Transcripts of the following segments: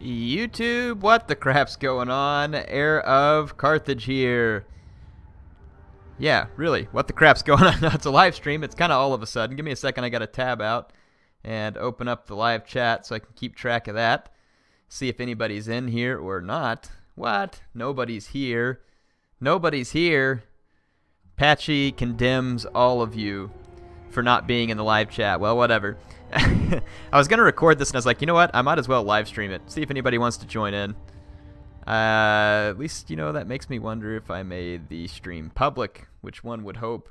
YouTube, what the crap's going on? HeirofCarthage here. Yeah, really, what the crap's going on? It's a live stream. It's kind of all of a sudden. Give me a second. I got to tab out and open up the live chat so I can keep track of that. See if anybody's in here or not. What? Nobody's here. Nobody's here. Patchy condemns all of you for not being in the live chat. Well, whatever. I was going to record this, and I was like, you know what? I might as well live stream it. See if anybody wants to join in. At least, you know, that makes me wonder if I made the stream public, which one would hope.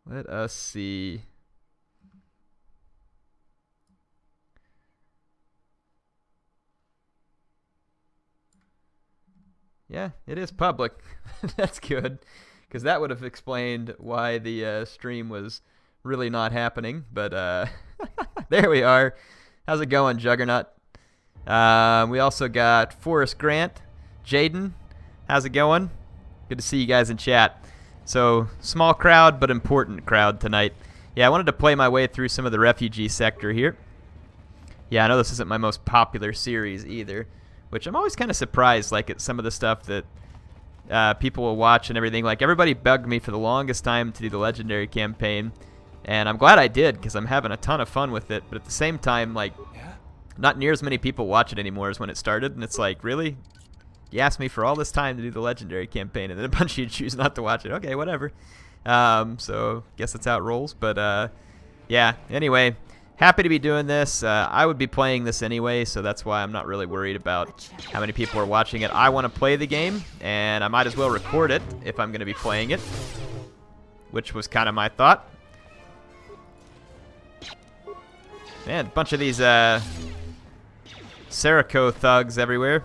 Let us see. Yeah, it is public. That's good, because that would have explained why the stream was really not happening. But there we are. How's it going, Juggernaut? We also got Forrest Grant, Jaden. How's it going? Good to see you guys in chat. So, small crowd, but important crowd tonight. Yeah, I wanted to play my way through some of the refugee sector here. Yeah, I know this isn't my most popular series either, which I'm always kind of surprised, like, at some of the stuff that people will watch and everything. Like, everybody bugged me for the longest time to do the Legendary campaign, and I'm glad I did, because I'm having a ton of fun with it. But at the same time, like, not near as many people watch it anymore as when it started, and it's like, really? You asked me for all this time to do the Legendary campaign, and then a bunch of you choose not to watch it. Okay, whatever. So, guess that's how it rolls. But, yeah, anyway, happy to be doing this. I would be playing this anyway, so that's why I'm not really worried about how many people are watching it. I want to play the game, and I might as well record it if I'm going to be playing it, which was kind of my thought. Man, a bunch of these Serico thugs everywhere.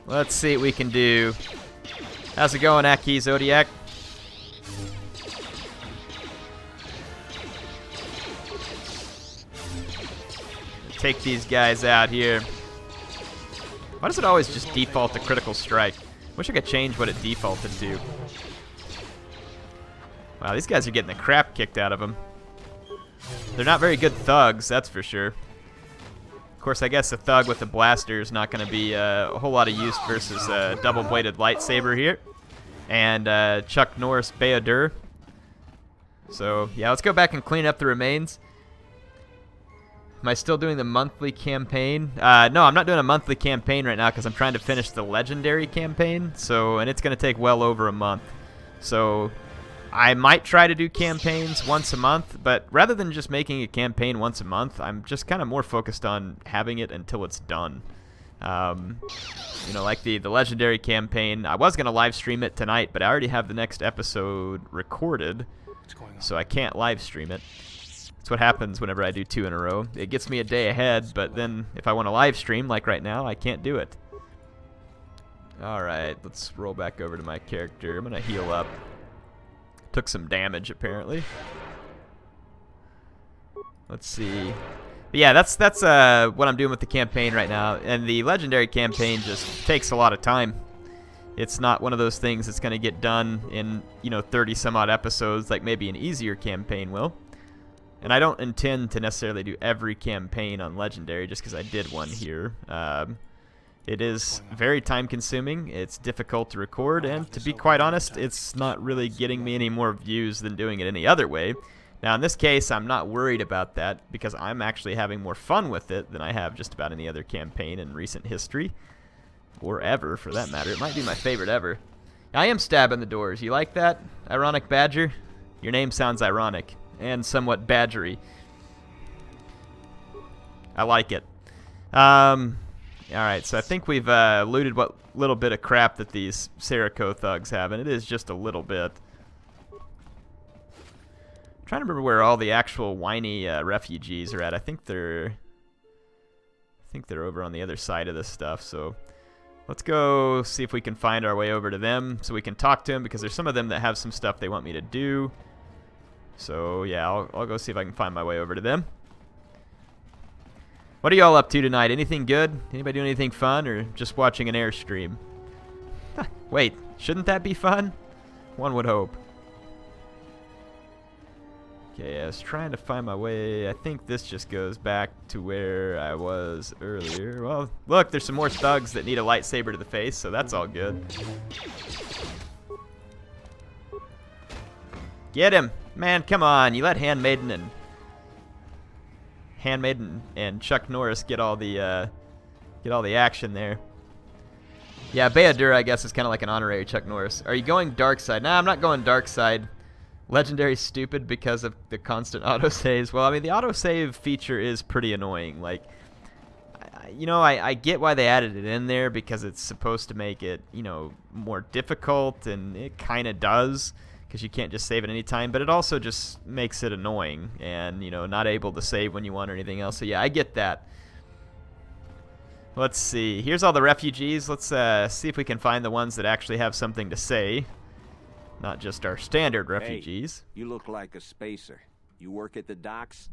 Let's see what we can do. How's it going, Aki Zodiac? Take these guys out here. Why does it always just default to critical strike? Wish I could change what it defaulted to. Wow, these guys are getting the crap kicked out of them. They're not very good thugs, that's for sure. Of course, I guess a thug with a blaster is not going to be a whole lot of use versus a double-bladed lightsaber here. And Chuck Norris Bayadur. So, yeah, let's go back and clean up the remains. Am I still doing the monthly campaign? No, I'm not doing a monthly campaign right now because I'm trying to finish the Legendary campaign. So, and it's going to take well over a month. So, I might try to do campaigns once a month, but rather than just making a campaign once a month, I'm just kind of more focused on having it until it's done. You know, like the Legendary campaign, I was going to live stream it tonight, but I already have the next episode recorded, so I can't live stream it. That's what happens whenever I do 2 in a row. It gets me a day ahead, but then if I want to live stream, like right now, I can't do it. Alright, let's roll back over to my character. I'm going to heal up. Took some damage, apparently. Let's see. But yeah, that's what I'm doing with the campaign right now. And the Legendary campaign just takes a lot of time. It's not one of those things that's going to get done in, you know, 30-some-odd episodes like maybe an easier campaign will. And I don't intend to necessarily do every campaign on Legendary just because I did one here. It is very time-consuming, it's difficult to record, and to be quite honest, it's not really getting me any more views than doing it any other way. Now, in this case, I'm not worried about that, because I'm actually having more fun with it than I have just about any other campaign in recent history. Or ever, for that matter. It might be my favorite ever. I am stabbing the doors. You like that, Ironic Badger? Your name sounds ironic, and somewhat badgery. I like it. Alright, so I think we've looted what little bit of crap that these Serico thugs have, and it is just a little bit. I'm trying to remember where all the actual whiny refugees are at. I think they're over on the other side of this stuff, so let's go see if we can find our way over to them so we can talk to them, because there's some of them that have some stuff they want me to do. So, yeah, I'll go see if I can find my way over to them. What are y'all up to tonight? Anything good? Anybody doing anything fun, or just watching an Airstream? Wait, Shouldn't that be fun? One would hope. Okay, I was trying to find my way. I think this just goes back to where I was earlier. Well, look, there's some more thugs that need a lightsaber to the face, so that's all good. Get him! Man, come on. You let Handmaiden and Chuck Norris get all the action there. Yeah, Bayadur, I guess, is kind of like an honorary Chuck Norris. Are you going dark side? Nah, I'm not going dark side. Legendary stupid because of the constant autosaves. Well, I mean, the autosave feature is pretty annoying. Like, you know, I get why they added it in there because it's supposed to make it, you know, more difficult, and it kind of does because you can't just save at any time, but it also just makes it annoying and, you know, not able to save when you want or anything else. So, yeah, I get that. Let's see. Here's all the refugees. Let's see if we can find the ones that actually have something to say. Not just our standard refugees. Hey, you look like a spacer. You work at the docks?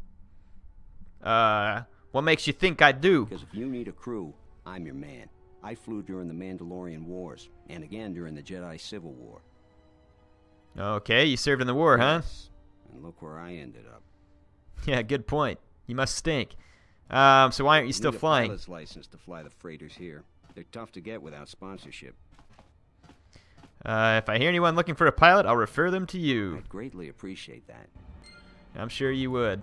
What makes you think I do? Because if you need a crew, I'm your man. I flew during the Mandalorian Wars, and again during the Jedi Civil War. Okay, you served in the war, huh? Yes. And look where I ended up. Yeah, good point. You must stink. So why aren't you still flying? Need a pilot's license to fly the freighters here. They're tough to get without sponsorship. If I hear anyone looking for a pilot, I'll refer them to you. I'd greatly appreciate that. I'm sure you would.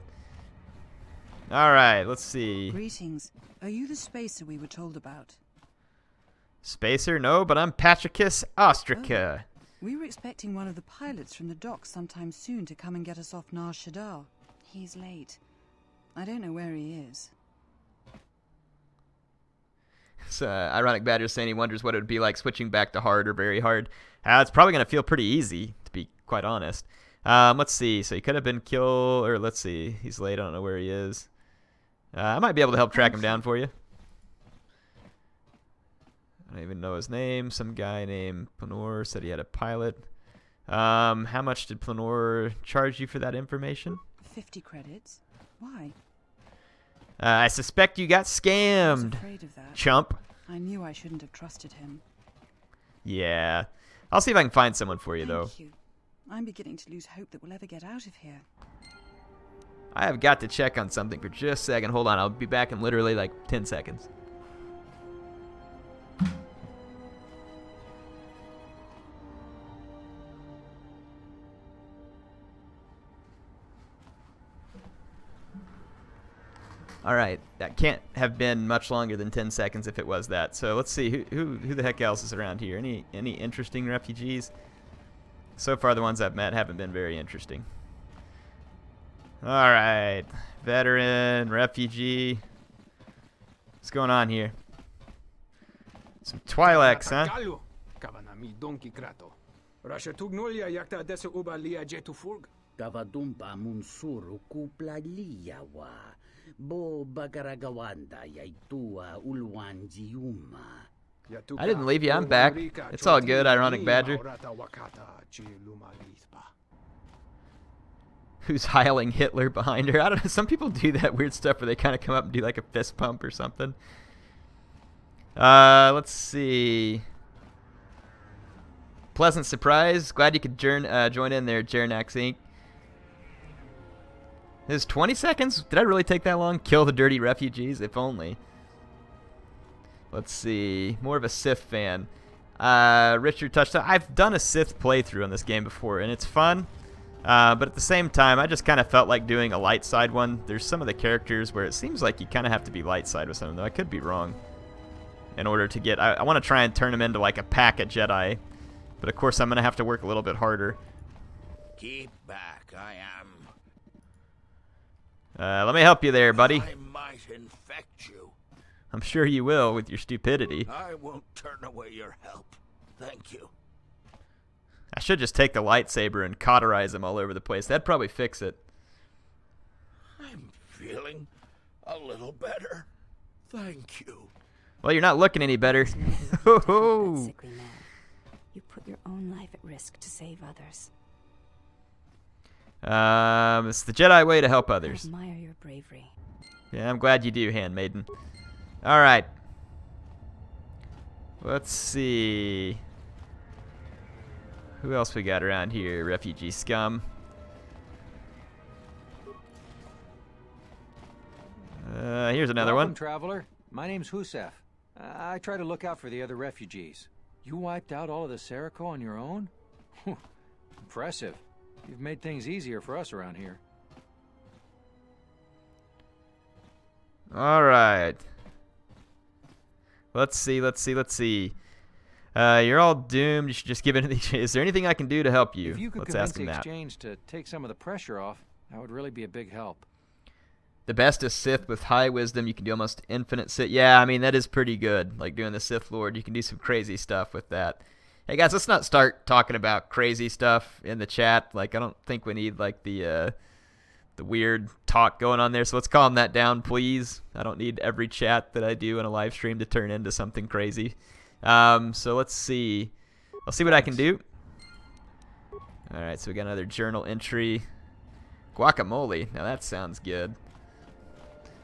All right, let's see. Greetings. Are you the spacer we were told about? Spacer? No, but I'm Patricus Ostraca. Oh. We were expecting one of the pilots from the docks sometime soon to come and get us off Nar Shaddaa. He's late. I don't know where he is. It's Ironic Badger saying he wonders what it would be like switching back to hard or very hard. It's probably going to feel pretty easy, to be quite honest. Let's see. So he could have been killed, or let's see. He's late. I don't know where he is. I might be able to help track him down for you. I don't even know his name. Some guy named Planor said he had a pilot. How much did Planor charge you for that information? 50 credits. Why? I suspect you got scammed. I was afraid of that. Chump. I knew I shouldn't have trusted him. Yeah. I'll see if I can find someone for you, though. Thank you. I'm beginning to lose hope that we'll ever get out of here. I have got to check on something for just a second. Hold on. I'll be back in literally like 10 seconds. All right, that can't have been much longer than 10 seconds if it was that. So let's see who the heck else is around here. Any interesting refugees? So far, the ones I've met haven't been very interesting. All right, veteran, refugee. What's going on here? Some Twi'leks, huh? Kavadumpa munsuru kuplaliyawa. Bo bagaragawanda yaitua ulwanjiuma. I didn't leave you. I'm back. It's all good, Ironic Badger. Who's heiling Hitler behind her? I don't know. Some people do that weird stuff where they kind of come up and do like a fist pump or something. Let's see. Pleasant surprise. Glad you could join in there, Jernax Inc. This is 20 seconds? Did I really take that long? Kill the dirty refugees? If only. Let's see. More of a Sith fan. Richard touched on. I've done a Sith playthrough on this game before, and it's fun. But at the same time, I just kind of felt like doing a light side one. There's some of the characters where it seems like you kind of have to be light side with some of them, though I could be wrong. In order to get... I want to try and turn them into like a pack of Jedi. But of course, I'm going to have to work a little bit harder. Keep back, I am. Let me help you there, buddy. I might infect you. I'm sure you will with your stupidity. I won't turn away your help. Thank you. I should just take the lightsaber and cauterize them all over the place. That'd probably fix it. I'm feeling a little better. Thank you. Well, you're not looking any better. Sickly man. You put your own life at risk to save others. It's the Jedi way to help others. I admire your bravery. Yeah, I'm glad you do, Handmaiden. All right. Let's see. Who else we got around here? Refugee scum. Here's another Welcome, one. traveler. My name's Husef. I try to look out for the other refugees. You wiped out all of the Serico on your own? Whew, impressive. You've made things easier for us around here. All right. Let's see. You're all doomed. You should just give in to the... Is there anything I can do to help you? If you could Let's convince ask him the that. exchange to take some of the pressure off, that would really be a big help. The best is Sith with high wisdom. You can do almost infinite Sith. Yeah, I mean, that is pretty good. Like doing the Sith Lord, you can do some crazy stuff with that. Hey, guys, let's not start talking about crazy stuff in the chat. Like, I don't think we need, like, the weird talk going on there. So let's calm that down, please. I don't need every chat that I do in a live stream to turn into something crazy. So let's see. I'll see what I can do. All right, so we got another journal entry. Guacamole. Now that sounds good.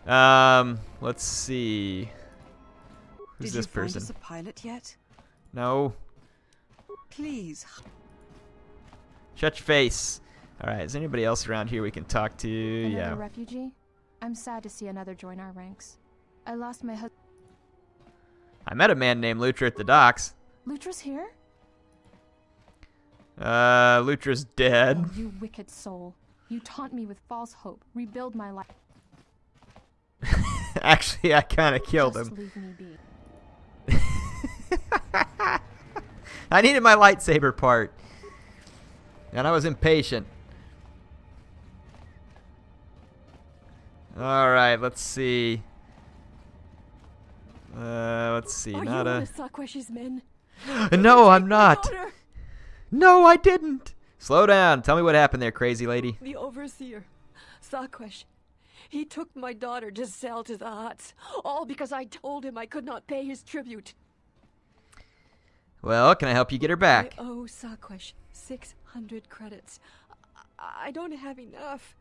Let's see. Who's this person? Did you find us a pilot yet? No. Please. Shut your face. All right, is there anybody else around here we can talk to? Another Yeah. refugee? I'm sad to see another join our ranks. I lost my husband. I met a man named Lutra at the docks. Lutra's here? Lutra's dead. Oh, you wicked soul. You taunt me with false hope. Rebuild my life. Actually, I kind of killed Just him. leave me be. I needed my lightsaber part. And I was impatient. Alright, let's see. Let's see. Are Not you one a... of Sakwesh's men? No, I'm My not. daughter, No, I didn't. Slow down. Tell me what happened there, crazy lady. the overseer, Sakwesh. He took my daughter to sell to the Hutts, all because I told him I could not pay his tribute. Well, can I help you get her back? I owe Sakwesh 600 credits. I don't have enough.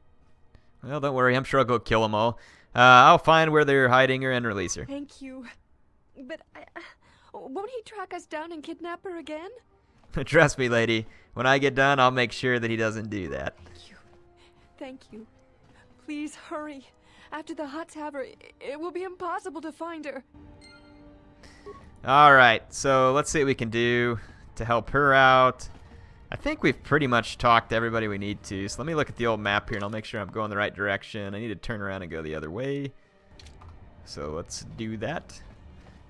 Well, don't worry. I'm sure I'll go kill them all. I'll find where they're hiding her and release her. Thank you. But won't he track us down and kidnap her again? Trust me, lady. When I get done, I'll make sure that he doesn't do that. Thank you. Thank you. Please hurry. After the Hutts have her, it will be impossible to find her. Alright, so let's see what we can do to help her out. I think we've pretty much talked to everybody we need to. So let me look at the old map here and I'll make sure I'm going the right direction. I need to turn around and go the other way. So let's do that.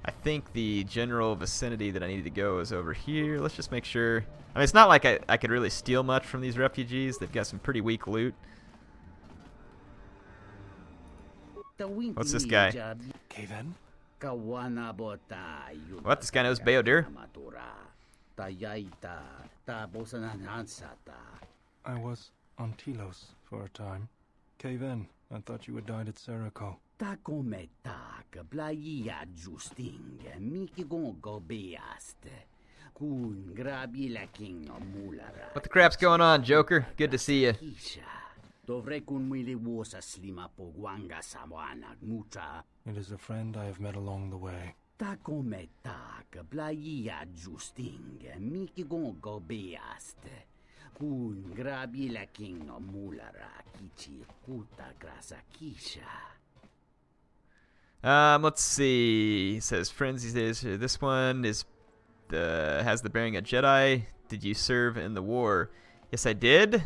I think the general vicinity that I needed to go is over here. Let's just make sure. I mean, it's not like I could really steal much from these refugees. They've got some pretty weak loot. What's this guy? Kaven? What? This guy knows Bayodir? I was on Telos for a time. Kaven, I thought you had died at Serico. What the crap's going on, Joker? Good to see you. It is a friend I have met along the way. Let's see. It says friends. He says this one is has the bearing of Jedi. Did you serve in the war? Yes, I did.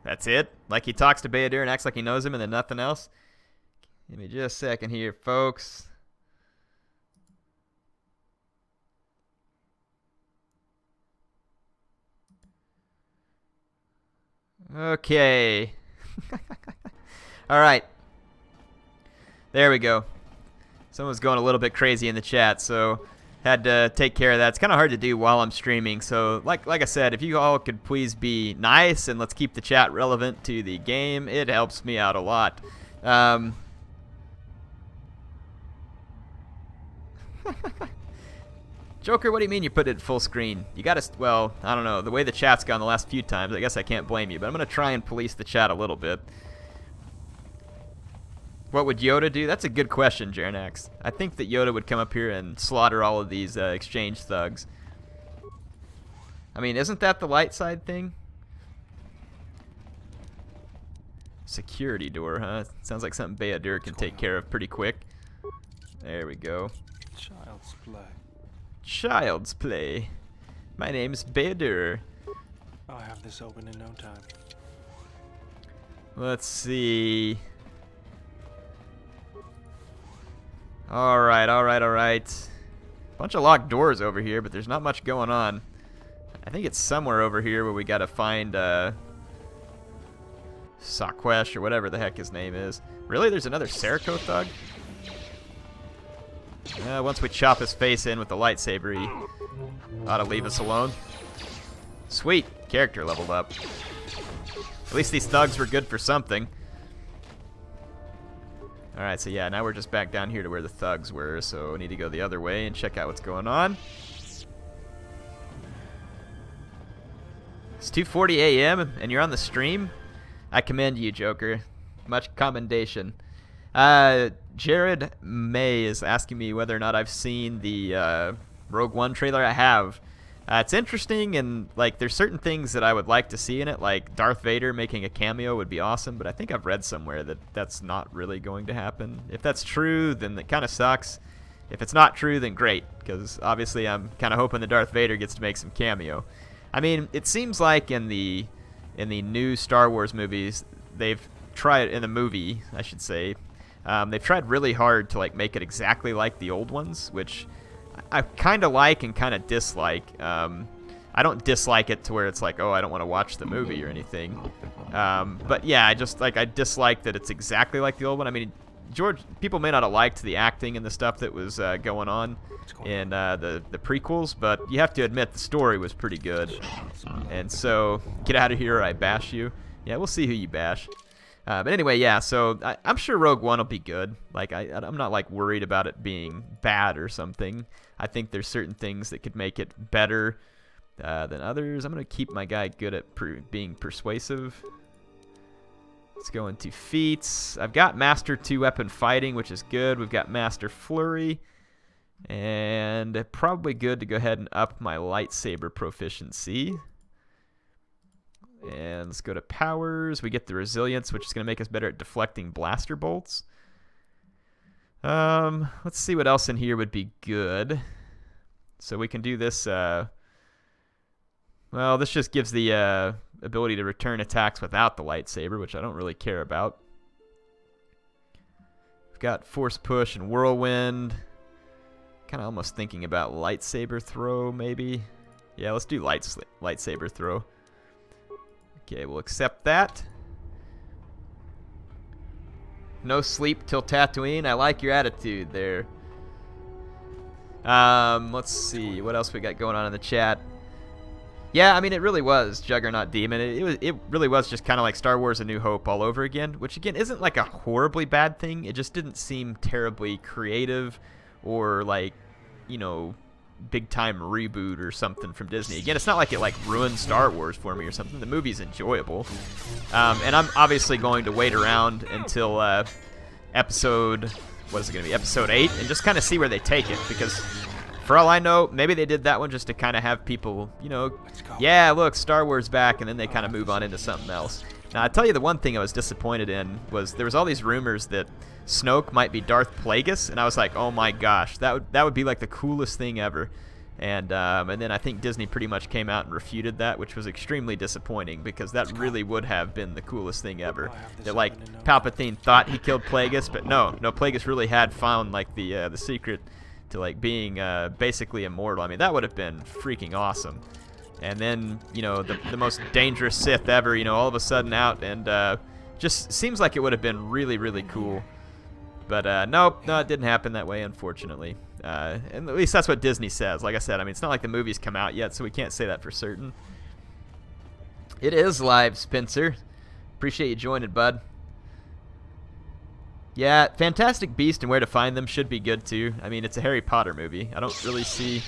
That's it? Like he talks to Bayodir and acts like he knows him and then nothing else? Give me just a second here, folks. Okay. Alright. There we go. Someone's going a little bit crazy in the chat, so had to take care of that. It's kind of hard to do while I'm streaming, so like I said, if you all could please be nice and let's keep the chat relevant to the game, it helps me out a lot. Joker, what do you mean you put it full screen? You gotta, well, I don't know, the way the chat's gone the last few times, I guess I can't blame you, but I'm gonna try and police the chat a little bit. What would Yoda do? That's a good question, Jernax. I think that Yoda would come up here and slaughter all of these exchange thugs. I mean, isn't that the light side thing? Security door, huh? Sounds like something Bayadur can take care of pretty quick. There we go. Child's play. Child's play. My name's Bayadur. I'll have this open in no time. Let's see. Alright, alright, alright. Bunch of locked doors over here, but there's not much going on. I think it's somewhere over here where we gotta find Sakwesh or whatever the heck his name is. Really? There's another Serco thug? Once we chop his face in with the lightsaber, he ought to leave us alone. Sweet. Character leveled up. At least these thugs were good for something. Alright, so yeah, now we're just back down here to where the thugs were, so we need to go the other way and check out what's going on. It's 2:40 a.m. and you're on the stream? I commend you, Joker. Much commendation. Jared May is asking me whether or not I've seen the Rogue One trailer. I have. It's interesting, and like there's certain things that I would like to see in it, like Darth Vader making a cameo would be awesome, but I think I've read somewhere that that's not really going to happen. If that's true, then it kind of sucks. If it's not true, then great, because obviously I'm kind of hoping that Darth Vader gets to make some cameo. I mean, it seems like in the new Star Wars movies, they've tried, in the movie, I should say, they've tried really hard to like make it exactly like the old ones, which I kind of like and kind of dislike. I don't dislike it to where it's like, oh, I don't want to watch the movie or anything. But yeah, I dislike that it's exactly like the old one. I mean, people may not have liked the acting and the stuff that was going on in the prequels, but you have to admit the story was pretty good. And so, get out of here or I bash you. Yeah, we'll see who you bash. But anyway, yeah, so I'm sure Rogue One will be good. Like, I'm not, like, worried about it being bad or something. I think there's certain things that could make it better than others. I'm going to keep my guy good at being persuasive. Let's go into feats. I've got Master 2-Weapon Fighting, which is good. We've got Master Flurry. And probably good to go ahead and up my lightsaber proficiency. And let's go to powers. We get the resilience, which is going to make us better at deflecting blaster bolts. Let's see what else in here would be good. So we can do this. Well, this just gives the ability to return attacks without the lightsaber, which I don't really care about. We've got force push and whirlwind. Kind of almost thinking about lightsaber throw, maybe. Yeah, let's do lightsaber throw. Okay, we'll accept that. No sleep till Tatooine. I like your attitude there. Let's see. What else we got going on in the chat? Yeah, I mean, it really was Juggernaut Demon. It really was just kind of like Star Wars A New Hope all over again, which, again, isn't like a horribly bad thing. It just didn't seem terribly creative or, like, you know, big-time reboot or something from Disney. Again, it's not like it like ruined Star Wars for me or something. The movie's enjoyable. And I'm obviously going to wait around until episode, what is it going to be, episode 8, and just kind of see where they take it, because for all I know, maybe they did that one just to kind of have people, you know, yeah, look, Star Wars back, and then they kind of move on into something else. Now, I tell you, the one thing I was disappointed in was there was all these rumors that Snoke might be Darth Plagueis, and I was like, oh my gosh, that would be like the coolest thing ever. And then I think Disney pretty much came out and refuted that, which was extremely disappointing, because that really would have been the coolest thing ever. That, like, Palpatine thought he killed Plagueis, but no, Plagueis really had found, like, the secret to, like, being basically immortal. I mean, that would have been freaking awesome. And then, you know, the most dangerous Sith ever, you know, all of a sudden out, and just seems like it would have been really, really cool. But nope, no, it didn't happen that way, unfortunately. And at least that's what Disney says. Like I said, I mean, it's not like the movie's come out yet, so we can't say that for certain. It is live, Spencer. Appreciate you joining, bud. Yeah, Fantastic Beast and Where to Find Them should be good, too. I mean, it's a Harry Potter movie. I don't really see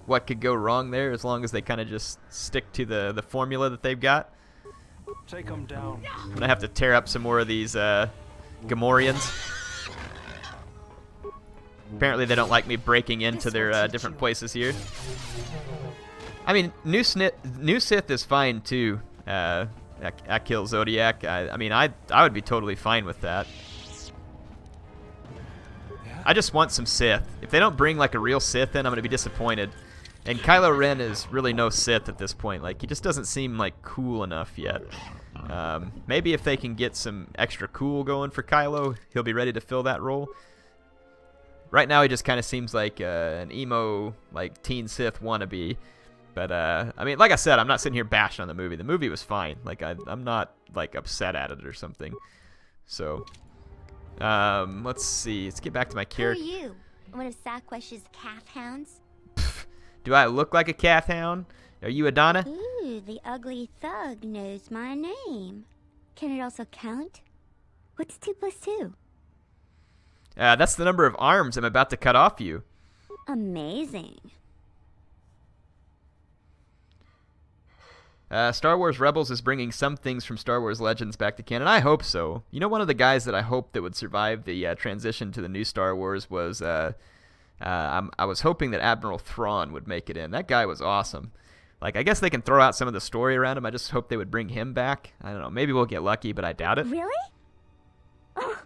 what could go wrong there, as long as they kind of just stick to the formula that they've got. Take them down. I'm going to have to tear up some more of these Gamorreans. Apparently they don't like me breaking into their different places here. I mean, new Sith is fine too. I kill Zodiac. I mean, I would be totally fine with that. I just want some Sith. If they don't bring like a real Sith in, I'm gonna be disappointed. And Kylo Ren is really no Sith at this point. Like, he just doesn't seem like cool enough yet. Maybe if they can get some extra cool going for Kylo, he'll be ready to fill that role. Right now, he just kind of seems like an emo, like teen Sith wannabe. But I mean, like I said, I'm not sitting here bashing on the movie. The movie was fine. Like, I'm not like upset at it or something. So, let's see. Let's get back to my character. Who are you? One of Saquesh's calf hounds? Do I look like a calf hound? Are you Adana? Ooh, the ugly thug knows my name. Can it also count? What's 2 + 2? That's the number of arms I'm about to cut off you. Amazing. Star Wars Rebels is bringing some things from Star Wars Legends back to canon. I hope so. You know, one of the guys that I hoped that would survive the transition to the new Star Wars was... I was hoping that Admiral Thrawn would make it in. That guy was awesome. Like, I guess they can throw out some of the story around him. I just hope they would bring him back. I don't know. Maybe we'll get lucky, but I doubt it. Really? Oh,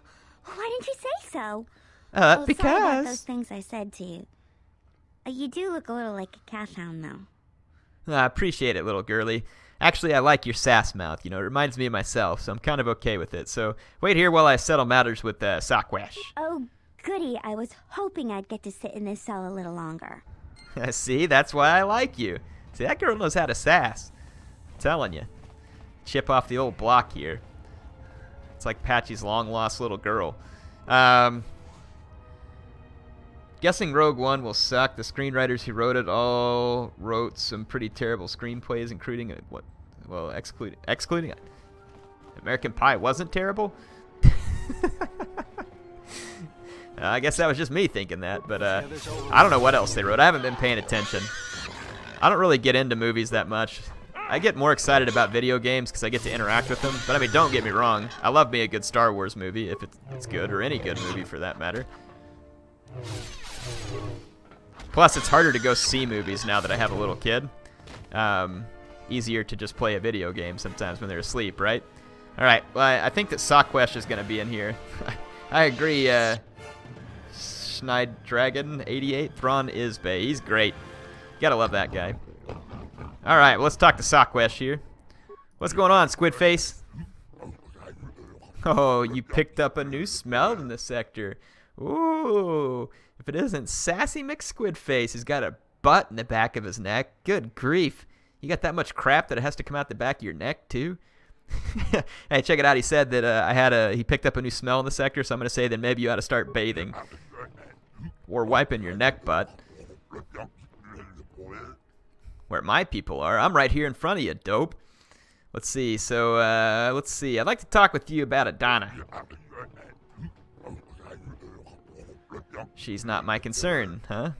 why didn't you say so? Because... Sorry about those things I said to you. You do look a little like a calf hound, though. I appreciate it, little girly. Actually, I like your sass mouth. You know, it reminds me of myself, so I'm kind of okay with it. So, wait here while I settle matters with Sakwesh. Oh, goody. I was hoping I'd get to sit in this cell a little longer. See, that's why I like you. See, that girl knows how to sass. I'm telling you. Chip off the old block here. It's like Patchy's long-lost little girl. Guessing Rogue One will suck. The screenwriters who wrote it all wrote some pretty terrible screenplays, including excluding American Pie wasn't terrible. I guess that was just me thinking that, but I don't know what else they wrote. I haven't been paying attention. I don't really get into movies that much. I get more excited about video games because I get to interact with them. But I mean, don't get me wrong. I love me a good Star Wars movie if it's good, or any good movie for that matter. Plus, it's harder to go see movies now that I have a little kid. Easier to just play a video game sometimes when they're asleep, right? All right, well, I think that Sakwesh is going to be in here. I agree. Schneid Dragon 88, Thrawn Isbay. He's great. Gotta love that guy. All right, well, let's talk to Sakwesh here. What's going on, Squid Face? Oh, you picked up a new smell in the sector. Ooh, if it isn't Sassy McSquidface, he's got a butt in the back of his neck. Good grief. You got that much crap that it has to come out the back of your neck, too? Hey, check it out. He said that he picked up a new smell in the sector, so I'm going to say that maybe you ought to start bathing. Or wiping your neck butt. Where my people are. I'm right here in front of you, dope. Let's see. So, let's see. I'd like to talk with you about Adana. She's not my concern, huh?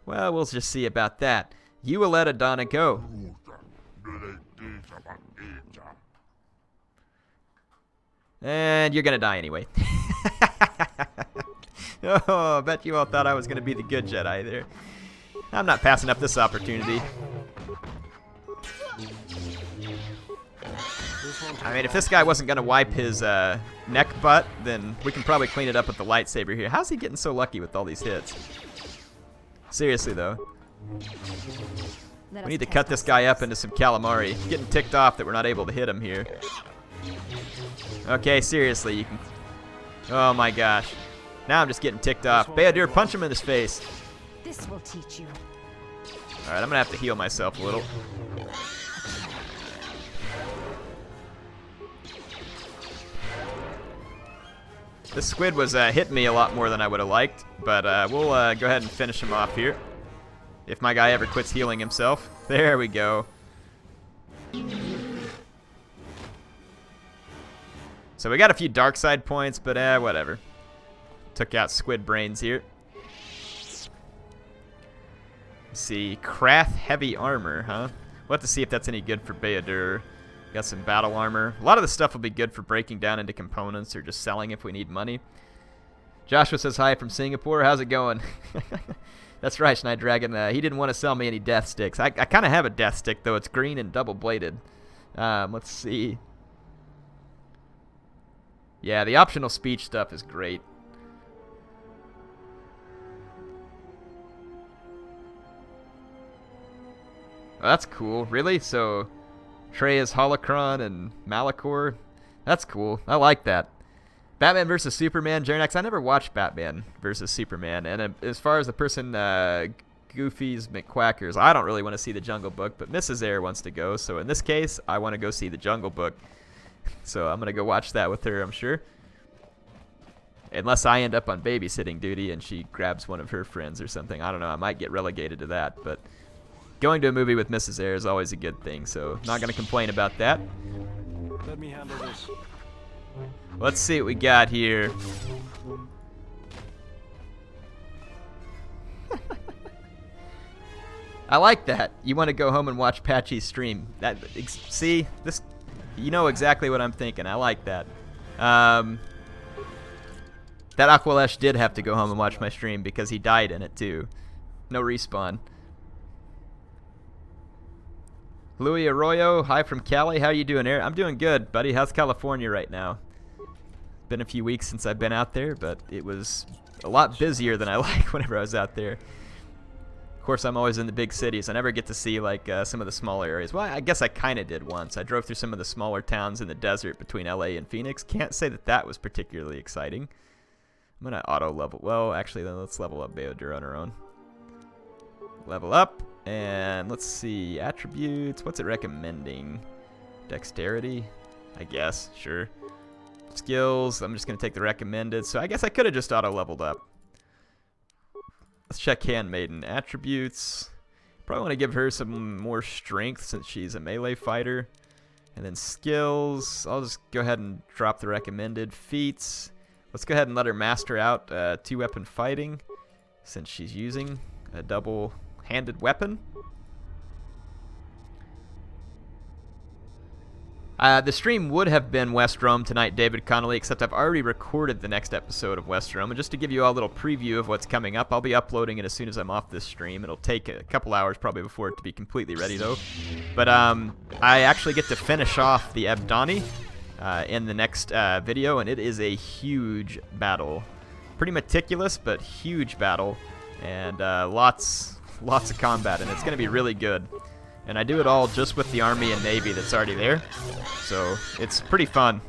Well, we'll just see about that. You will let Adana go. And you're gonna die anyway. Oh, I bet you all thought I was gonna be the good Jedi there. I'm not passing up this opportunity. I mean, if this guy wasn't gonna wipe his neck butt, then we can probably clean it up with the lightsaber here. How's he getting so lucky with all these hits? Seriously, though. We need to cut this guy up into some calamari. He's getting ticked off that we're not able to hit him here. Okay, seriously, you can... Oh my gosh. Now I'm just getting ticked off. Beadir, punch him in his face. This will teach you. Alright, I'm gonna have to heal myself a little. This squid was hitting me a lot more than I would have liked, but we'll go ahead and finish him off here. If my guy ever quits healing himself. There we go. So we got a few dark side points, but whatever. Took out squid brains here. Let's see, Krath heavy armor, huh? We'll have to see if that's any good for Beadir. Got some battle armor. A lot of the stuff will be good for breaking down into components or just selling if we need money. Joshua says hi from Singapore. How's it going? That's right, Night Dragon. He didn't want to sell me any death sticks. I kind of have a death stick, though. It's green and double-bladed. Let's see. Yeah, the optional speech stuff is great. Oh, that's cool. Really? So, Trey is Holocron and Malachor? That's cool. I like that. Batman vs. Superman, Jernax. I never watched Batman vs. Superman. And as far as the person, Goofy's McQuackers, I don't really want to see the Jungle Book, but Mrs. Air wants to go. So in this case, I want to go see the Jungle Book. So I'm going to go watch that with her, I'm sure. Unless I end up on babysitting duty and she grabs one of her friends or something. I don't know. I might get relegated to that. But going to a movie with Mrs. Air is always a good thing. So not going to complain about that. Let me handle this. Let's see what we got here. I like that. You want to go home and watch Patchy's stream. See? This, you know exactly what I'm thinking. I like that. That Aqualesh did have to go home and watch my stream because he died in it too. No respawn. Louis Arroyo, hi from Cali. How you doing, Eric? I'm doing good, buddy. How's California right now? Been a few weeks since I've been out there, but it was a lot busier than I like whenever I was out there. Of course, I'm always in the big cities. I never get to see like some of the smaller areas. Well, I guess I kind of did once. I drove through some of the smaller towns in the desert between LA and Phoenix. Can't say that that was particularly exciting. I'm going to auto level. Well, actually, then let's level up Beodur on our own. Level up. And let's see. Attributes. What's it recommending? Dexterity? I guess. Sure. Skills. I'm just going to take the recommended. So I guess I could have just auto leveled up. Let's check Handmaiden. Attributes. Probably want to give her some more strength since she's a melee fighter. And then skills. I'll just go ahead and drop the recommended. Feats. Let's go ahead and let her master out 2-weapon fighting since she's using a double-handed weapon. The stream would have been West Rome tonight, David Connolly, except I've already recorded the next episode of West Rome. And just to give you all a little preview of what's coming up, I'll be uploading it as soon as I'm off this stream. It'll take a couple hours probably before it to be completely ready, though. But I actually get to finish off the Ebdani in the next video, and it is a huge battle. Pretty meticulous, but huge battle. And lots of combat, and it's going to be really good. And I do it all just with the Army and Navy that's already there. So it's pretty fun.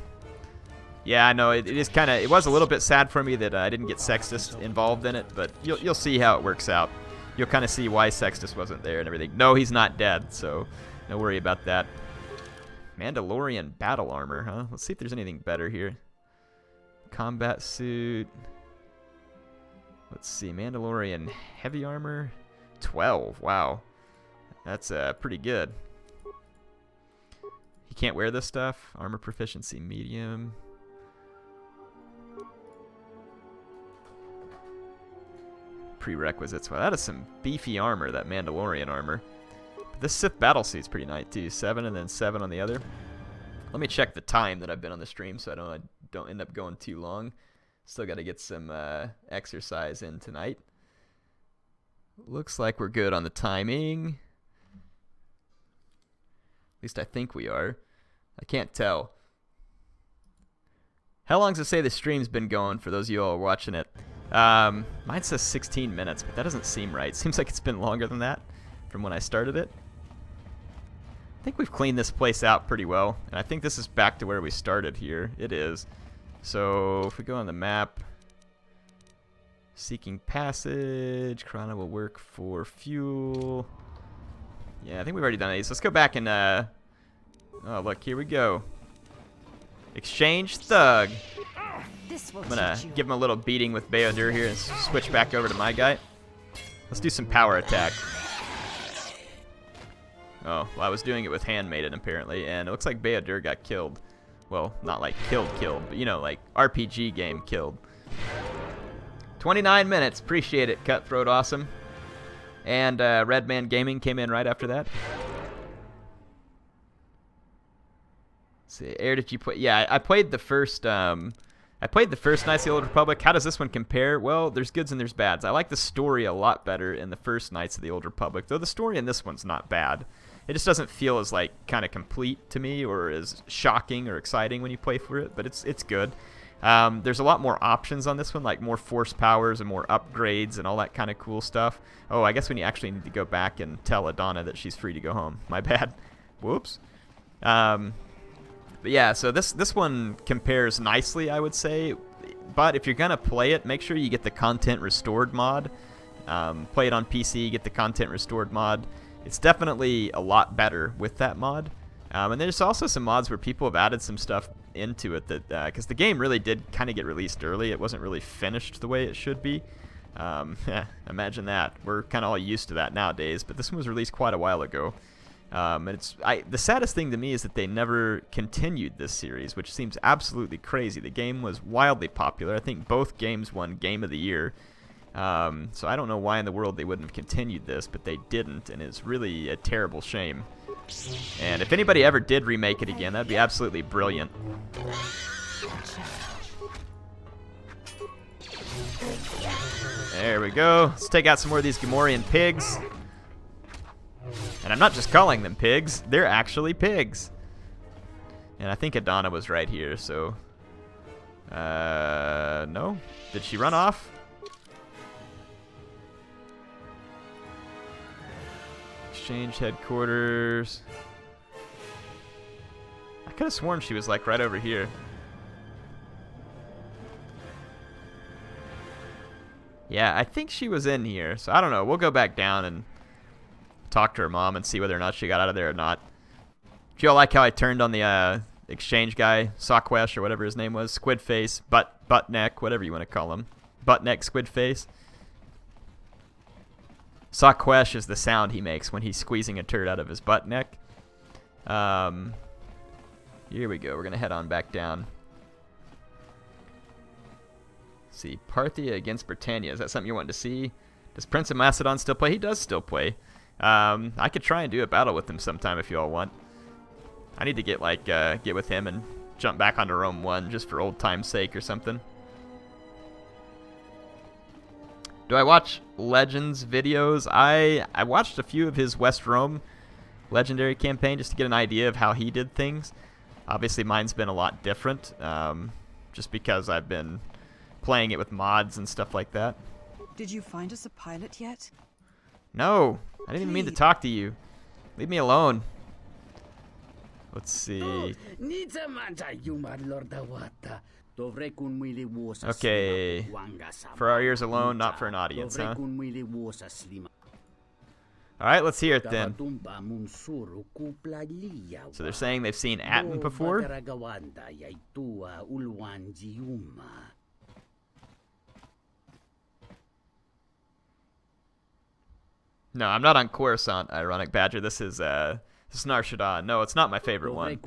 Yeah, I know, it is kind of, it was a little bit sad for me that I didn't get Sextus involved in it, but you'll see how it works out. You'll kind of see why Sextus wasn't there and everything. No, he's not dead, so no worry about that. Mandalorian battle armor, huh? Let's see if there's anything better here. Combat suit. Let's see, Mandalorian heavy armor. 12, wow. That's pretty good. You can't wear this stuff. Armor proficiency medium. Prerequisites. Well, that is some beefy armor, that Mandalorian armor. But this Sith battle suit's pretty nice too. 7 and then 7 on the other. Let me check the time that I've been on the stream so I don't end up going too long. Still got to get some exercise in tonight. Looks like we're good on the timing. At least I think we are. I can't tell. How long does it say the stream's been going for those of you all watching it? Mine says 16 minutes, but that doesn't seem right. Seems like it's been longer than that from when I started it. I think we've cleaned this place out pretty well, and I think this is back to where we started here. It is. So if we go on the map, seeking passage, Chrono will work for fuel. Yeah, I think we've already done these. Let's go back and, oh, look, here we go. Exchange Thug. I'm going to give him a little beating with Beodur here and switch back over to my guy. Let's do some power attack. Oh, well, I was doing it with Handmaiden, apparently, and it looks like Beodur got killed. Well, not like killed, but, you know, like RPG game killed. 29 minutes. Appreciate it, Cutthroat Awesome. And Redman Gaming came in right after that. Let's see, Air, did you play? Yeah, I played the first I played the first Knights of the Old Republic. How does this one compare? Well, there's goods and there's bads. I like the story a lot better in the first Knights of the Old Republic, though the story in this one's not bad. It just doesn't feel as like kind of complete to me or as shocking or exciting when you play through it, but it's good. There's a lot more options on this one, like more force powers and more upgrades and all that kind of cool stuff. Oh, I guess when you actually need to go back and tell Adana that she's free to go home. My bad. Whoops. But yeah, so this one compares nicely, I would say. But if you're going to play it, make sure you get the Content Restored mod. Play it on PC, get the Content Restored mod. It's definitely a lot better with that mod. And there's also some mods where people have added some stuff into it that because the game really did kind of get released early. It wasn't really finished the way it should be. Imagine that. We're kind of all used to that nowadays, but this one was released quite a while ago. And the saddest thing to me is that they never continued this series, which seems absolutely crazy. The game was wildly popular. I think both games won Game of the Year. So I don't know why in the world they wouldn't have continued this, but they didn't, and it's really a terrible shame. And if anybody ever did remake it again, that'd be absolutely brilliant. There we go. Let's take out some more of these Gamorrean pigs. And I'm not just calling them pigs, they're actually pigs. And I think Adana was right here, so... no? Did she run off? Exchange headquarters. I could have sworn she was like right over here. Yeah, I think she was in here, so I don't know. We'll go back down and talk to her mom and see whether or not she got out of there or not. Do y'all like how I turned on the exchange guy, Sokwesh or whatever his name was, Squid Face, butt neck, whatever you want to call him, butt neck Squid Face? Sokwesh is the sound he makes when he's squeezing a turd out of his butt neck. Here we go. We're gonna head on back down. Let's see, Parthia against Britannia. Is that something you want to see? Does Prince of Macedon still play? He does still play. I could try and do a battle with him sometime if you all want. I need to get get with him and jump back onto Rome 1 just for old time's sake or something. Do I watch Legends videos? I watched a few of his West Rome Legendary campaign just to get an idea of how he did things. Obviously mine's been a lot different, just because I've been playing it with mods and stuff like that. Did you find us a pilot yet? No, I didn't even mean to talk to you. Leave me alone. Let's see. Okay. For our ears alone, not for an audience, huh? Alright, let's hear it then. So they're saying they've seen Atten before? No, I'm not on Coruscant, Ironic Badger. This is Nar Shaddaa. No, it's not my favorite one.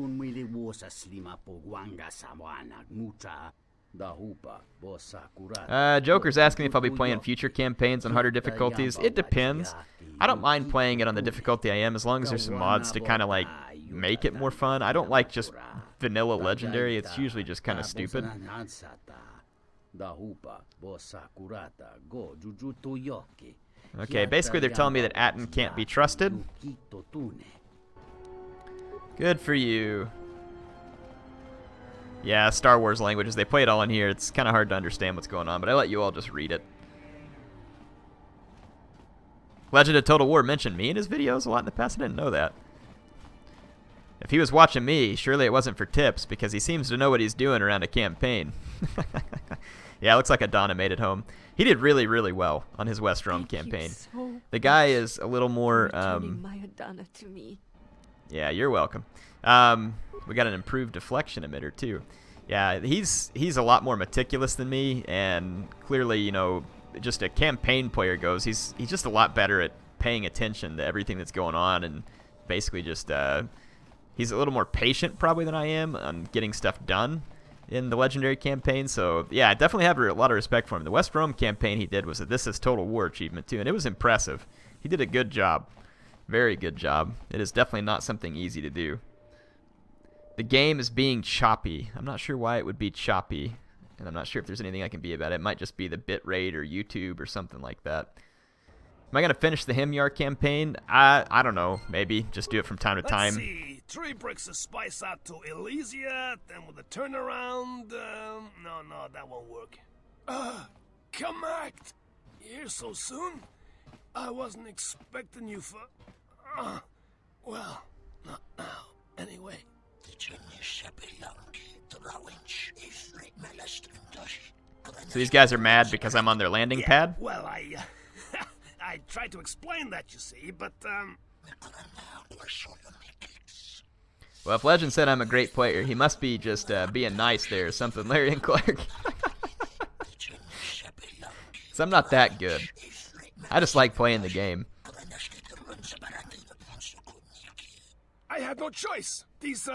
Joker's asking if I'll be playing future campaigns on harder difficulties. It depends. I don't mind playing it on the difficulty I am as long as there's some mods to kind of like make it more fun. I don't like just vanilla legendary. It's usually just kind of stupid. Okay, basically they're telling me that Atten can't be trusted. Good for you. Yeah, Star Wars languages. They play it all in here. It's kind of hard to understand what's going on, but I let you all just read it. Legend of Total War mentioned me in his videos a lot in the past. I didn't know that. If he was watching me, surely it wasn't for tips, because he seems to know what he's doing around a campaign. Yeah, it looks like Adana made it home. He did really, really well on his West Rome campaign. The guy is a little more... my Adana to me. Yeah, you're welcome. We got an improved deflection emitter too. Yeah, he's a lot more meticulous than me, and clearly, you know, just a campaign player goes, he's just a lot better at paying attention to everything that's going on, and basically just he's a little more patient probably than I am on getting stuff done in the legendary campaign. So yeah, I definitely have a lot of respect for him. The West Rome campaign he did was a This Is Total War achievement too, and it was impressive. He did a good job. Very good job. It is definitely not something easy to do. The game is being choppy. I'm not sure why it would be choppy. and I'm not sure if there's anything I can be about it. It might just be the bit rate or YouTube or something like that. Am I going to finish the Himyar campaign? I don't know. Maybe. Just do it from time to time. Let's see. 3 bricks of spice out to Elysia, then with a turnaround. No, that won't work. Come act. Here so soon? I wasn't expecting you for... well, not now. Anyway. So these guys are mad because I'm on their landing pad? Well, I tried to explain that, you see, but, Well, if Legend said I'm a great player, he must be just being nice there or something, Larry and Clark. So I'm not that good. I just like playing the game. I had no choice. These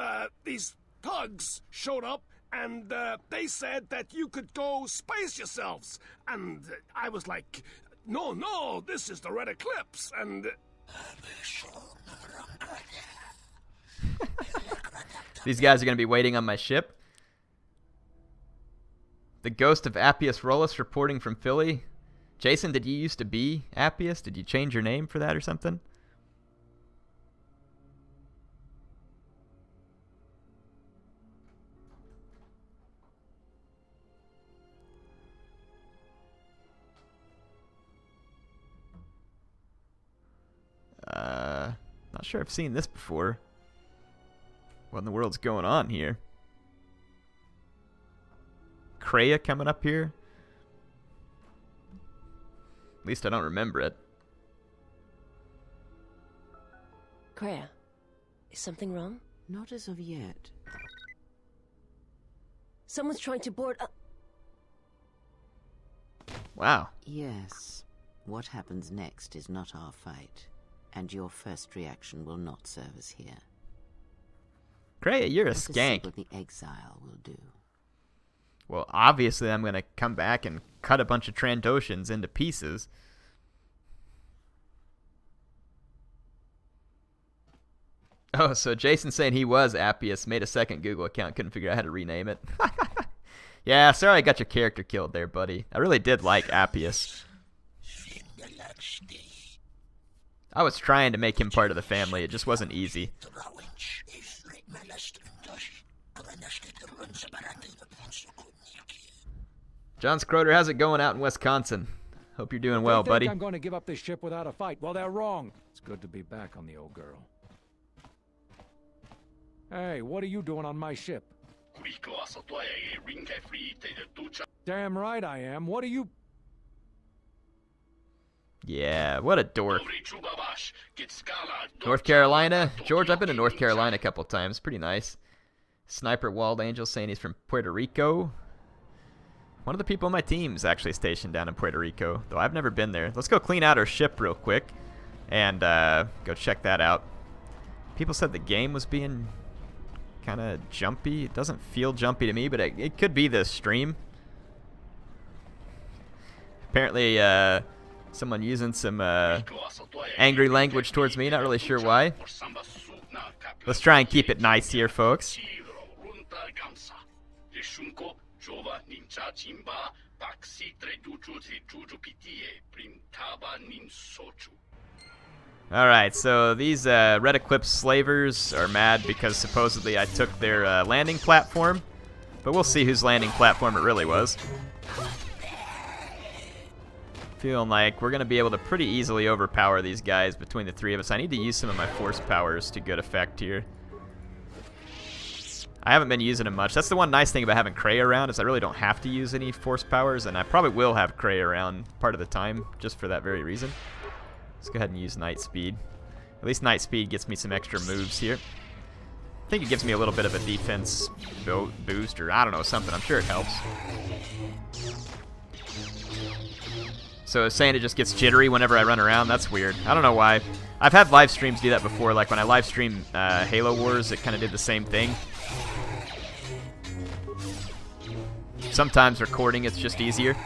thugs showed up, and they said that you could go space yourselves. And I was like, no, this is the Red Eclipse, and... These guys are going to be waiting on my ship. The ghost of Appius Rollus reporting from Philly. Jason, did you used to be Appius? Did you change your name for that or something? Not sure I've seen this before. What in the world's going on here? Kreia coming up here? At least I don't remember it. Kreia, is something wrong? Not as of yet. Someone's trying to board up. Wow. Yes. What happens next is not our fight, and your first reaction will not serve us here. Kreia, you're a Let us see skank. what the exile will do. Well, obviously I'm going to come back and cut a bunch of Trandoshans into pieces. Oh, so Jason's saying he was Appius, made a second Google account, couldn't figure out how to rename it. Yeah, sorry I got your character killed there, buddy. I really did like Appius. I was trying to make him part of the family, it just wasn't easy. John Scroder, how's it going out in Wisconsin? Hope you're doing well, buddy. I'm going to give up this ship without a fight. Well, they're wrong. It's good to be back on the old girl. Hey, what are you doing on my ship? Damn right I am. What are you... Yeah, what a dork. North Carolina? George, I've been to North Carolina a couple times. Pretty nice. Sniper Walled Angel saying he's from Puerto Rico. One of the people on my team is actually stationed down in Puerto Rico, though I've never been there. Let's go clean out our ship real quick and go check that out. People said the game was being kind of jumpy. It doesn't feel jumpy to me, but it could be the stream. Apparently, someone using some angry language towards me. Not really sure why. Let's try and keep it nice here, folks. Alright, so these Red Eclipse slavers are mad because supposedly I took their landing platform. But we'll see whose landing platform it really was. Feeling like we're going to be able to pretty easily overpower these guys between the three of us. I need to use some of my force powers to good effect here. I haven't been using them much. That's the one nice thing about having Kreia around is I really don't have to use any force powers, and I probably will have Kreia around part of the time just for that very reason. Let's go ahead and use Night Speed. At least Night Speed gets me some extra moves here. I think it gives me a little bit of a defense boost, or I don't know, something. I'm sure it helps. So it's saying it just gets jittery whenever I run around. That's weird. I don't know why. I've had live streams do that before. Like when I live stream Halo Wars, it kind of did the same thing. Sometimes recording it's just easier.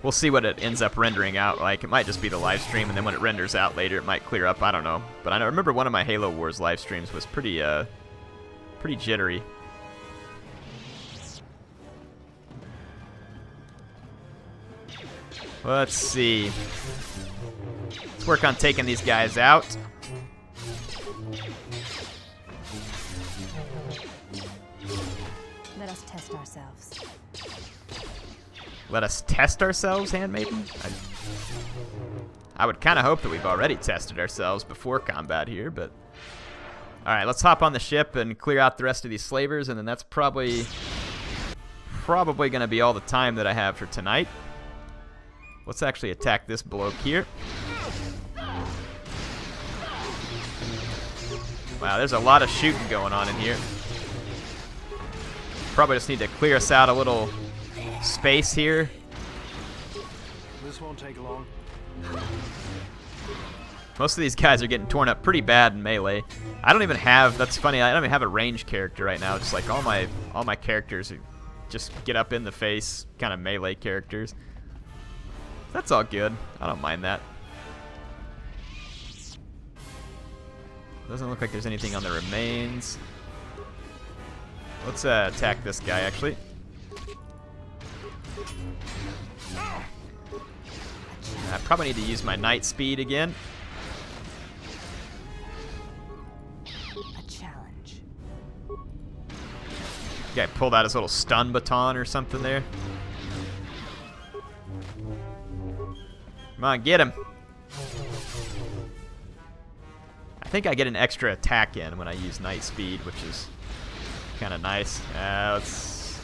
We'll see what it ends up rendering out like. It might just be the live stream, and then when it renders out later, it might clear up. I don't know. But I remember one of my Halo Wars live streams was pretty jittery. Let's see. Let's work on taking these guys out. Let us test ourselves. Let us test ourselves, Handmaiden? I would kind of hope that we've already tested ourselves before combat here, but... Alright, let's hop on the ship and clear out the rest of these slavers, and then that's probably going to be all the time that I have for tonight. Let's actually attack this bloke here. Wow, there's a lot of shooting going on in here. Probably just need to clear us out a little space here. This won't take long. Most of these guys are getting torn up pretty bad in melee. I don't even have, that's funny, I don't even have a range character right now. Just like all my characters are just get up in the face kind of melee characters. That's all good. I don't mind that. Doesn't look like there's anything on the remains. Let's attack this guy actually. I probably need to use my night speed again. A challenge. Guy pulled out his little stun baton or something there. Come on, get him. I think I get an extra attack in when I use night speed, which is kind of nice. Let's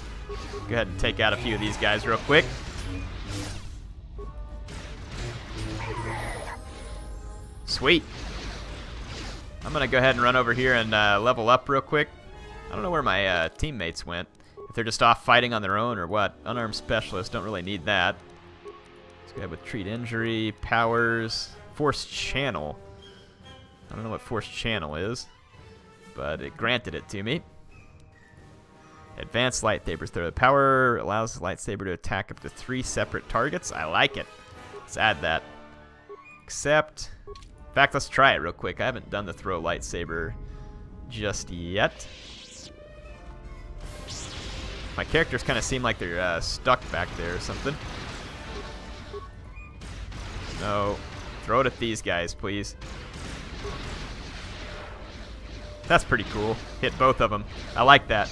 go ahead and take out a few of these guys real quick. Sweet. I'm going to go ahead and run over here and level up real quick. I don't know where my teammates went. If they're just off fighting on their own or what. Unarmed specialists, don't really need that. Let's go ahead with treat injury, powers, forced channel. I don't know what forced channel is, but it granted it to me. Advanced lightsaber throw. The power allows the lightsaber to attack up to 3 separate targets. I like it. Let's add that. Accept. In fact, let's try it real quick. I haven't done the throw lightsaber just yet. My characters kind of seem like they're stuck back there or something. No. Throw it at these guys, please. That's pretty cool. Hit both of them. I like that.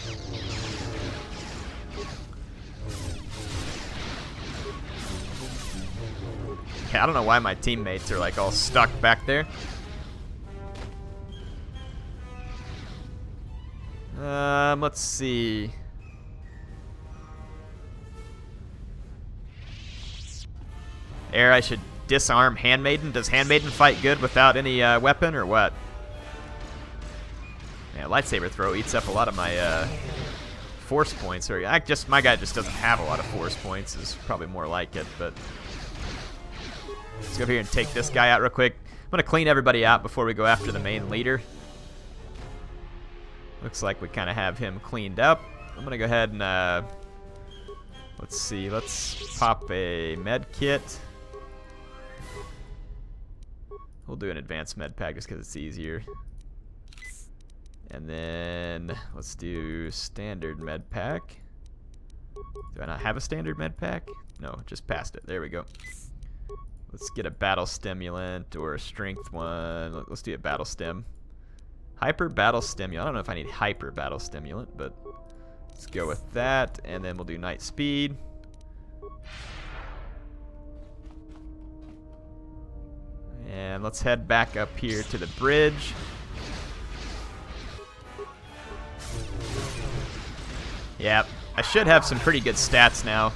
Yeah, I don't know why my teammates are like all stuck back there. Let's see. I should disarm Handmaiden. Does Handmaiden fight good without any weapon or what? Yeah, lightsaber throw eats up a lot of my force points. Or my guy just doesn't have a lot of force points. Is probably more like it. But let's go over here and take this guy out real quick. I'm gonna clean everybody out before we go after the main leader. Looks like we kind of have him cleaned up. I'm gonna go ahead and let's see. Let's pop a med kit. We'll do an advanced med pack just because it's easier. And then let's do standard med pack. Do I not have a standard med pack? No, just passed it. There we go. Let's get a battle stimulant or a strength one. Let's do a battle stim. Hyper battle stimulant. I don't know if I need hyper battle stimulant, but let's go with that. And then we'll do night speed. And let's head back up here to the bridge. Yep, I should have some pretty good stats now.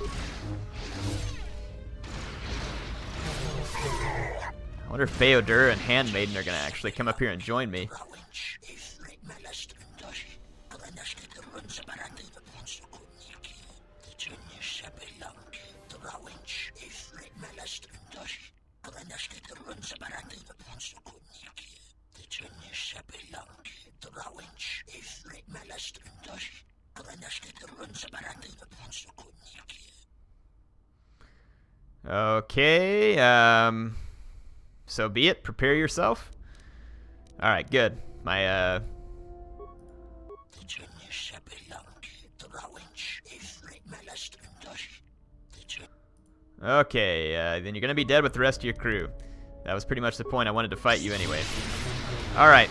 I wonder if Beodur and Handmaiden are going to actually come up here and join me. Okay, so be it. Prepare yourself. Alright, good. My, Okay, then you're gonna be dead with the rest of your crew. That was pretty much the point. I wanted to fight you anyway. Alright.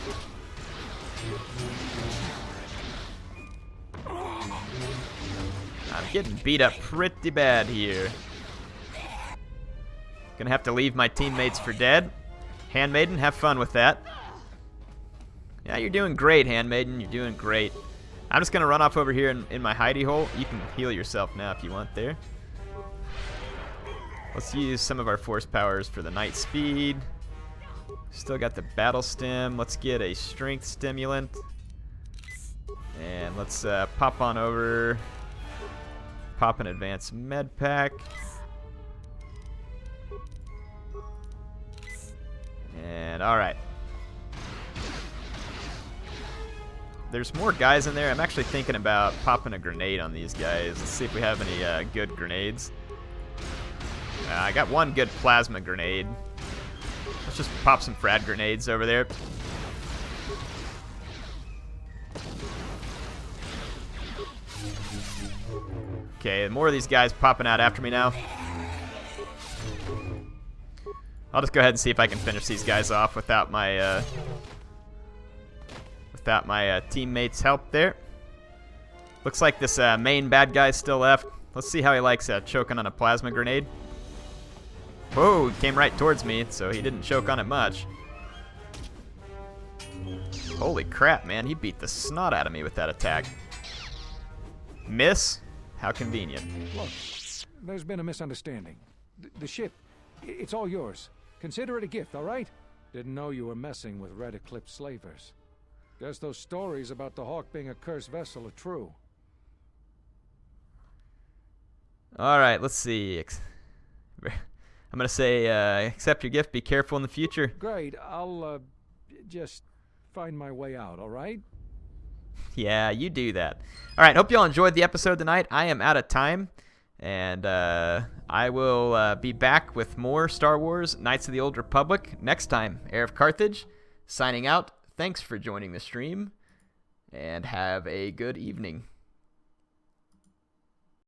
I'm getting beat up pretty bad here. Gonna have to leave my teammates for dead. Handmaiden, have fun with that. Yeah, you're doing great, Handmaiden. You're doing great. I'm just gonna run off over here in my hidey hole. You can heal yourself now if you want there. Let's use some of our force powers for the night speed. Still got the battle stem. Let's get a strength stimulant. And let's pop on over. Pop an advanced med pack. And alright. There's more guys in there. I'm actually thinking about popping a grenade on these guys. Let's see if we have any good grenades. I got one good plasma grenade. Let's just pop some frag grenades over there. Okay, more of these guys popping out after me now. I'll just go ahead and see if I can finish these guys off without my teammates' help there. Looks like this main bad guy's still left. Let's see how he likes choking on a plasma grenade. Whoa, he came right towards me, so he didn't choke on it much. Holy crap, man. He beat the snot out of me with that attack. Miss? How convenient. Look, there's been a misunderstanding. The ship, it's all yours. Consider it a gift, all right? Didn't know you were messing with Red Eclipse slavers. Guess those stories about the Hawk being a cursed vessel are true. Alright, let's see. I'm going to say, accept your gift, be careful in the future. Great, I'll, just find my way out, all right? Yeah, you do that. Alright, hope you all enjoyed the episode tonight. I am out of time, and I will be back with more Star Wars Knights of the Old Republic next time. HeirofCarthage, signing out. Thanks for joining the stream, and have a good evening.